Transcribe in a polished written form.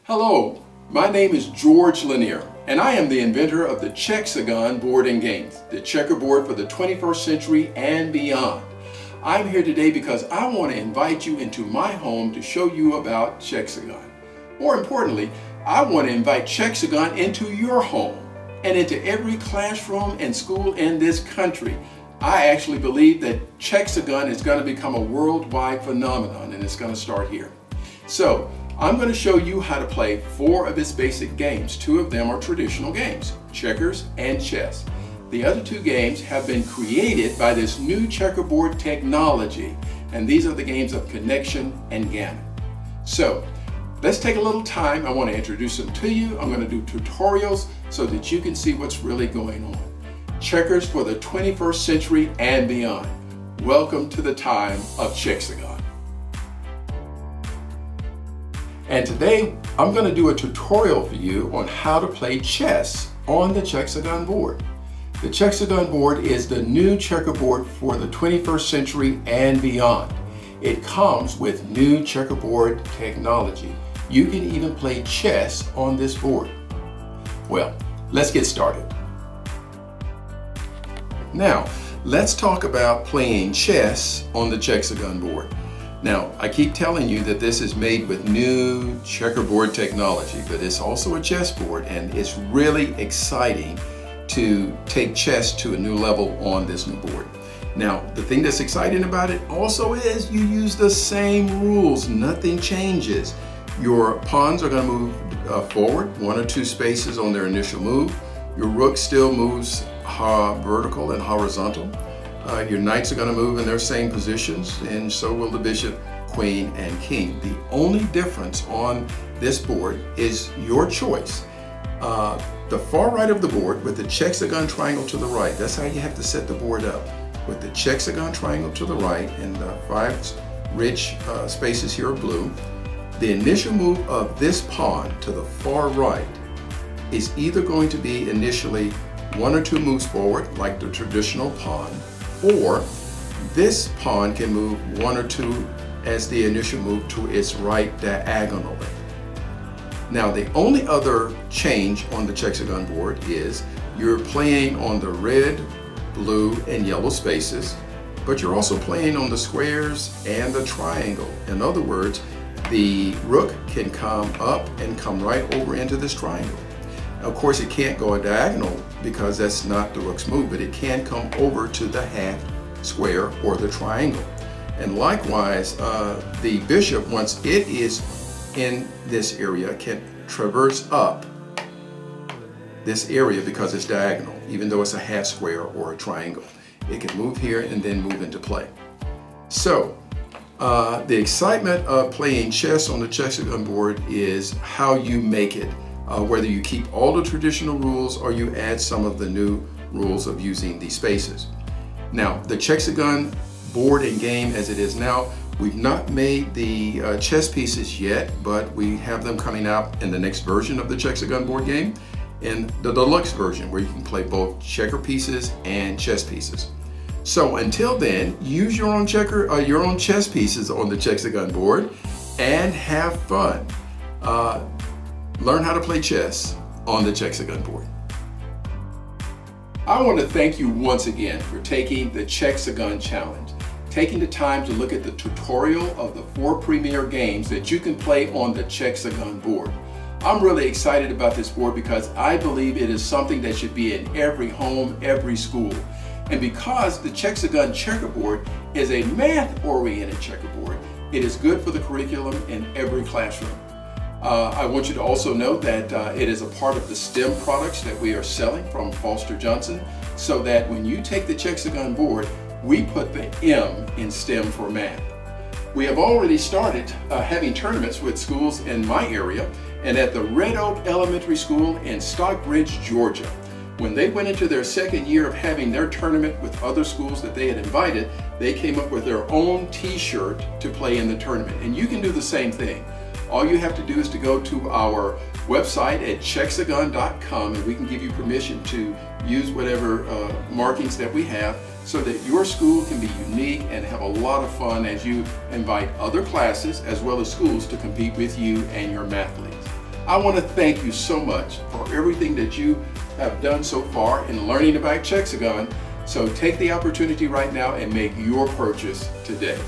Hello, my name is George Lanier, and I am the inventor of the Chexagon Board and Games, the checkerboard for the 21st century and beyond. I'm here today because I want to invite you into my home to show you about Chexagon. More importantly, I want to invite Chexagon into your home and into every classroom and school in this country. I actually believe that Chexagon is going to become a worldwide phenomenon, and it's going to start here. So, I'm going to show you how to play 4 of its basic games. 2 of them are traditional games, checkers and chess. The other 2 games have been created by this new checkerboard technology, and these are the games of connection and gammon. So, let's take a little time. I want to introduce them to you. I'm going to do tutorials so that you can see what's really going on. Checkers for the 21st century and beyond. Welcome to the time of Chexagon. And today I'm going to do a tutorial for you on how to play chess on the Chexagon board. The Chexagon board is the new checkerboard for the 21st century and beyond. It comes with new checkerboard technology. You can even play chess on this board. Well, let's get started. Now, let's talk about playing chess on the Chexagon board. Now, I keep telling you that this is made with new checkerboard technology, but it's also a chessboard, and it's really exciting to take chess to a new level on this new board. Now, the thing that's exciting about it also is you use the same rules. Nothing changes. Your pawns are going to move forward 1 or 2 spaces on their initial move. Your rook still moves vertical and horizontal. Your knights are going to move in their same positions, and so will the bishop, queen, and king. The only difference on this board is your choice. The far right of the board with the Chexagon triangle to the right, that's how you have to set the board up. With the Chexagon triangle to the right and the 5 rich spaces here are blue, the initial move of this pawn to the far right is either going to be initially 1 or 2 moves forward, like the traditional pawn, or this pawn can move 1 or 2 as the initial move to its right diagonally. Now, the only other change on the Chexagon board is you're playing on the red, blue, and yellow spaces, but you're also playing on the squares and the triangle. In other words, the rook can come up and come right over into this triangle. Of course, it can't go a diagonal because that's not the rook's move, but it can come over to the half square or the triangle. And likewise, the bishop, once it is in this area, can traverse up this area because it's diagonal, even though it's a half square or a triangle. It can move here and then move into play. So, the excitement of playing chess on the Chexagon board is how you make it. Whether you keep all the traditional rules or you add some of the new rules of using these spaces. Now, the Chexagon board and game as it is now, we've not made the chess pieces yet, but we have them coming out in the next version of the Chexagon board game, in the deluxe version where you can play both checker pieces and chess pieces. So until then, use your own chess pieces on the Chexagon board and have fun. Learn how to play chess on the Chexagon board. I want to thank you once again for taking the Chexagon challenge, taking the time to look at the tutorial of the 4 premier games that you can play on the Chexagon board. I'm really excited about this board because I believe it is something that should be in every home, every school. And because the Chexagon checkerboard is a math-oriented checkerboard, it is good for the curriculum in every classroom. I want you to also know that it is a part of the STEM products that we are selling from Foster Johnson, so that when you take the Chexagon board, we put the M in STEM for math. We have already started having tournaments with schools in my area, and at the Red Oak Elementary School in Stockbridge, Georgia. When they went into their 2nd year of having their tournament with other schools that they had invited, they came up with their own t-shirt to play in the tournament, and you can do the same thing. All you have to do is to go to our website at chexagon.com, and we can give you permission to use whatever markings that we have so that your school can be unique and have a lot of fun as you invite other classes as well as schools to compete with you and your math leagues. I want to thank you so much for everything that you have done so far in learning about Chexagon. So take the opportunity right now and make your purchase today.